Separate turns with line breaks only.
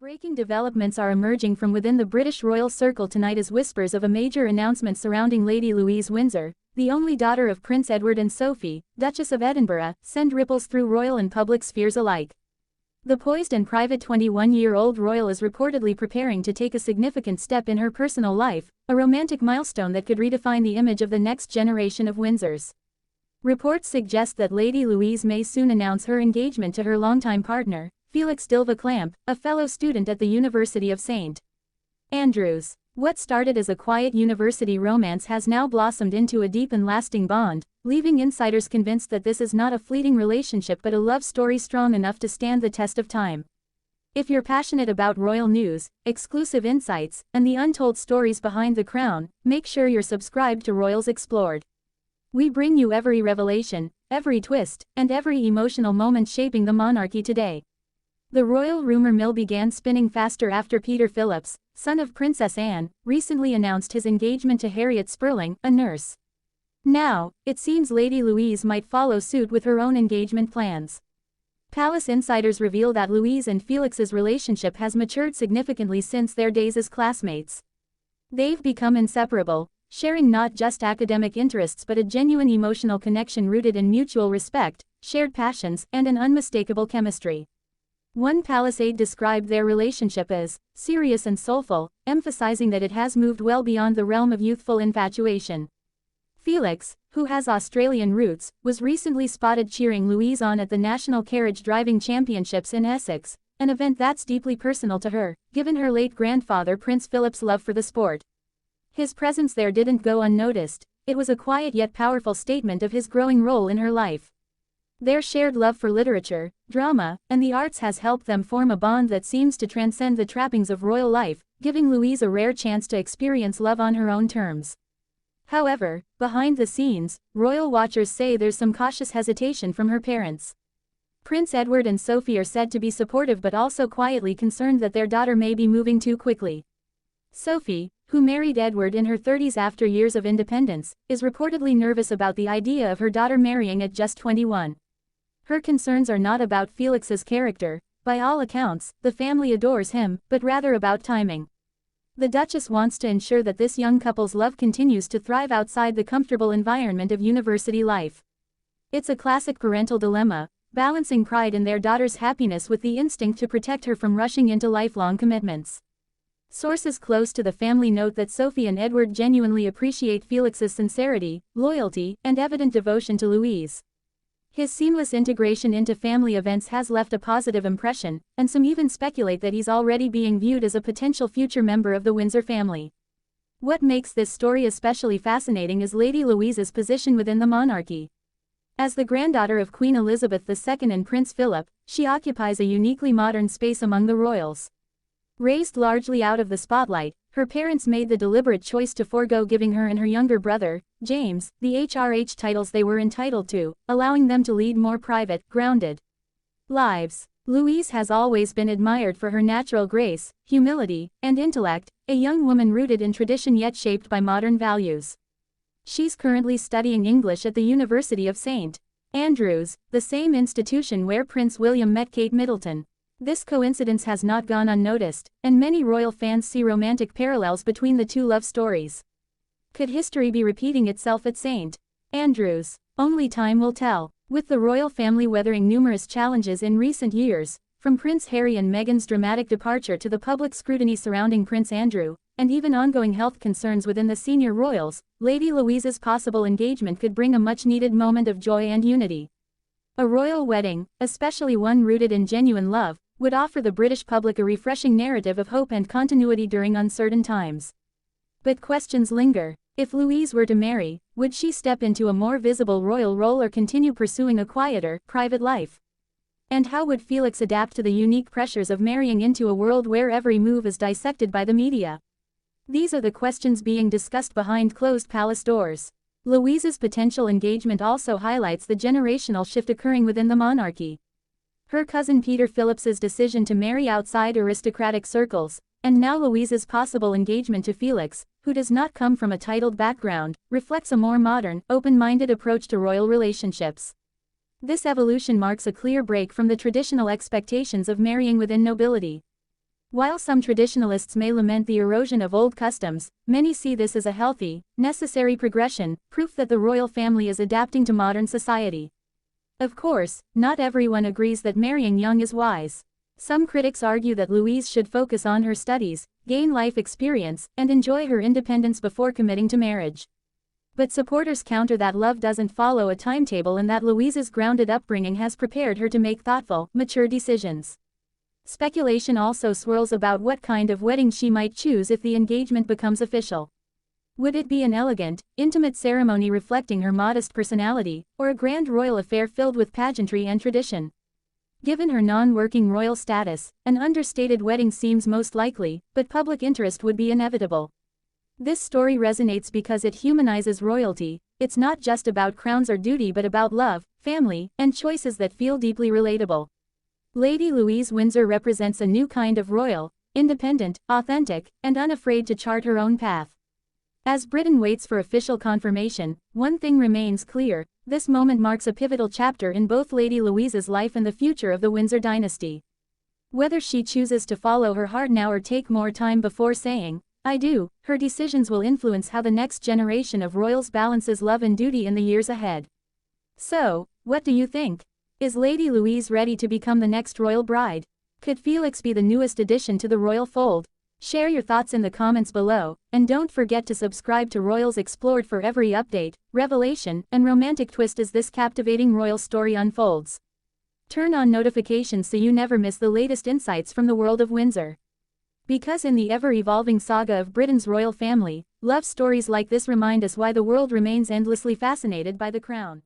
Breaking developments are emerging from within the British royal circle tonight as whispers of a major announcement surrounding Lady Louise Windsor, the only daughter of Prince Edward and Sophie, Duchess of Edinburgh, send ripples through royal and public spheres alike. The poised and private 21-year-old royal is reportedly preparing to take a significant step in her personal life, a romantic milestone that could redefine the image of the next generation of Windsors. Reports suggest that Lady Louise may soon announce her engagement to her longtime partner, Felix Dilva-Clamp, a fellow student at the University of St. Andrews. What started as a quiet university romance has now blossomed into a deep and lasting bond, leaving insiders convinced that this is not a fleeting relationship but a love story strong enough to stand the test of time. If you're passionate about royal news, exclusive insights, and the untold stories behind the crown, make sure you're subscribed to Royals Explored. We bring you every revelation, every twist, and every emotional moment shaping the monarchy today. The royal rumor mill began spinning faster after Peter Phillips, son of Princess Anne, recently announced his engagement to Harriet Spurling, a nurse. Now, it seems Lady Louise might follow suit with her own engagement plans. Palace insiders reveal that Louise and Felix's relationship has matured significantly since their days as classmates. They've become inseparable, sharing not just academic interests but a genuine emotional connection rooted in mutual respect, shared passions, and an unmistakable chemistry. One palace aide described their relationship as serious and soulful, emphasizing that it has moved well beyond the realm of youthful infatuation. Felix, who has Australian roots, was recently spotted cheering Louise on at the National Carriage Driving Championships in Essex, an event that's deeply personal to her, given her late grandfather Prince Philip's love for the sport. His presence there didn't go unnoticed. It was a quiet yet powerful statement of his growing role in her life. Their shared love for literature, drama, and the arts has helped them form a bond that seems to transcend the trappings of royal life, giving Louise a rare chance to experience love on her own terms. However, behind the scenes, royal watchers say there's some cautious hesitation from her parents. Prince Edward and Sophie are said to be supportive but also quietly concerned that their daughter may be moving too quickly. Sophie, who married Edward in her 30s after years of independence, is reportedly nervous about the idea of her daughter marrying at just 21. Her concerns are not about Felix's character. By all accounts, the family adores him, but rather about timing. The Duchess wants to ensure that this young couple's love continues to thrive outside the comfortable environment of university life. It's a classic parental dilemma, balancing pride in their daughter's happiness with the instinct to protect her from rushing into lifelong commitments. Sources close to the family note that Sophie and Edward genuinely appreciate Felix's sincerity, loyalty, and evident devotion to Louise. His seamless integration into family events has left a positive impression, and some even speculate that he's already being viewed as a potential future member of the Windsor family. What makes this story especially fascinating is Lady Louise's position within the monarchy. As the granddaughter of Queen Elizabeth II and Prince Philip, she occupies a uniquely modern space among the royals. Raised largely out of the spotlight, her parents made the deliberate choice to forego giving her and her younger brother, James, the HRH titles they were entitled to, allowing them to lead more private, grounded lives. Louise has always been admired for her natural grace, humility, and intellect, a young woman rooted in tradition yet shaped by modern values. She's currently studying English at the University of St. Andrews, the same institution where Prince William met Kate Middleton. This coincidence has not gone unnoticed, and many royal fans see romantic parallels between the two love stories. Could history be repeating itself at St. Andrews? Only time will tell. With the royal family weathering numerous challenges in recent years, from Prince Harry and Meghan's dramatic departure to the public scrutiny surrounding Prince Andrew, and even ongoing health concerns within the senior royals, Lady Louise's possible engagement could bring a much-needed moment of joy and unity. A royal wedding, especially one rooted in genuine love, would offer the British public a refreshing narrative of hope and continuity during uncertain times. But questions linger. If Louise were to marry, would she step into a more visible royal role or continue pursuing a quieter, private life? And how would Felix adapt to the unique pressures of marrying into a world where every move is dissected by the media? These are the questions being discussed behind closed palace doors. Louise's potential engagement also highlights the generational shift occurring within the monarchy. Her cousin Peter Phillips's decision to marry outside aristocratic circles, and now Louise's possible engagement to Felix, who does not come from a titled background, reflects a more modern, open-minded approach to royal relationships. This evolution marks a clear break from the traditional expectations of marrying within nobility. While some traditionalists may lament the erosion of old customs, many see this as a healthy, necessary progression, proof that the royal family is adapting to modern society. Of course, not everyone agrees that marrying young is wise. Some critics argue that Louise should focus on her studies, gain life experience, and enjoy her independence before committing to marriage. But supporters counter that love doesn't follow a timetable and that Louise's grounded upbringing has prepared her to make thoughtful, mature decisions. Speculation also swirls about what kind of wedding she might choose if the engagement becomes official. Would it be an elegant, intimate ceremony reflecting her modest personality, or a grand royal affair filled with pageantry and tradition? Given her non-working royal status, an understated wedding seems most likely, but public interest would be inevitable. This story resonates because it humanizes royalty. It's not just about crowns or duty but about love, family, and choices that feel deeply relatable. Lady Louise Windsor represents a new kind of royal, independent, authentic, and unafraid to chart her own path. As Britain waits for official confirmation, one thing remains clear: this moment marks a pivotal chapter in both Lady Louise's life and the future of the Windsor dynasty. Whether she chooses to follow her heart now or take more time before saying, "I do," her decisions will influence how the next generation of royals balances love and duty in the years ahead. So, what do you think? Is Lady Louise ready to become the next royal bride? Could Felix be the newest addition to the royal fold? Share your thoughts in the comments below, and don't forget to subscribe to Royals Explored for every update, revelation, and romantic twist as this captivating royal story unfolds. Turn on notifications so you never miss the latest insights from the world of Windsor. Because in the ever-evolving saga of Britain's royal family, love stories like this remind us why the world remains endlessly fascinated by the crown.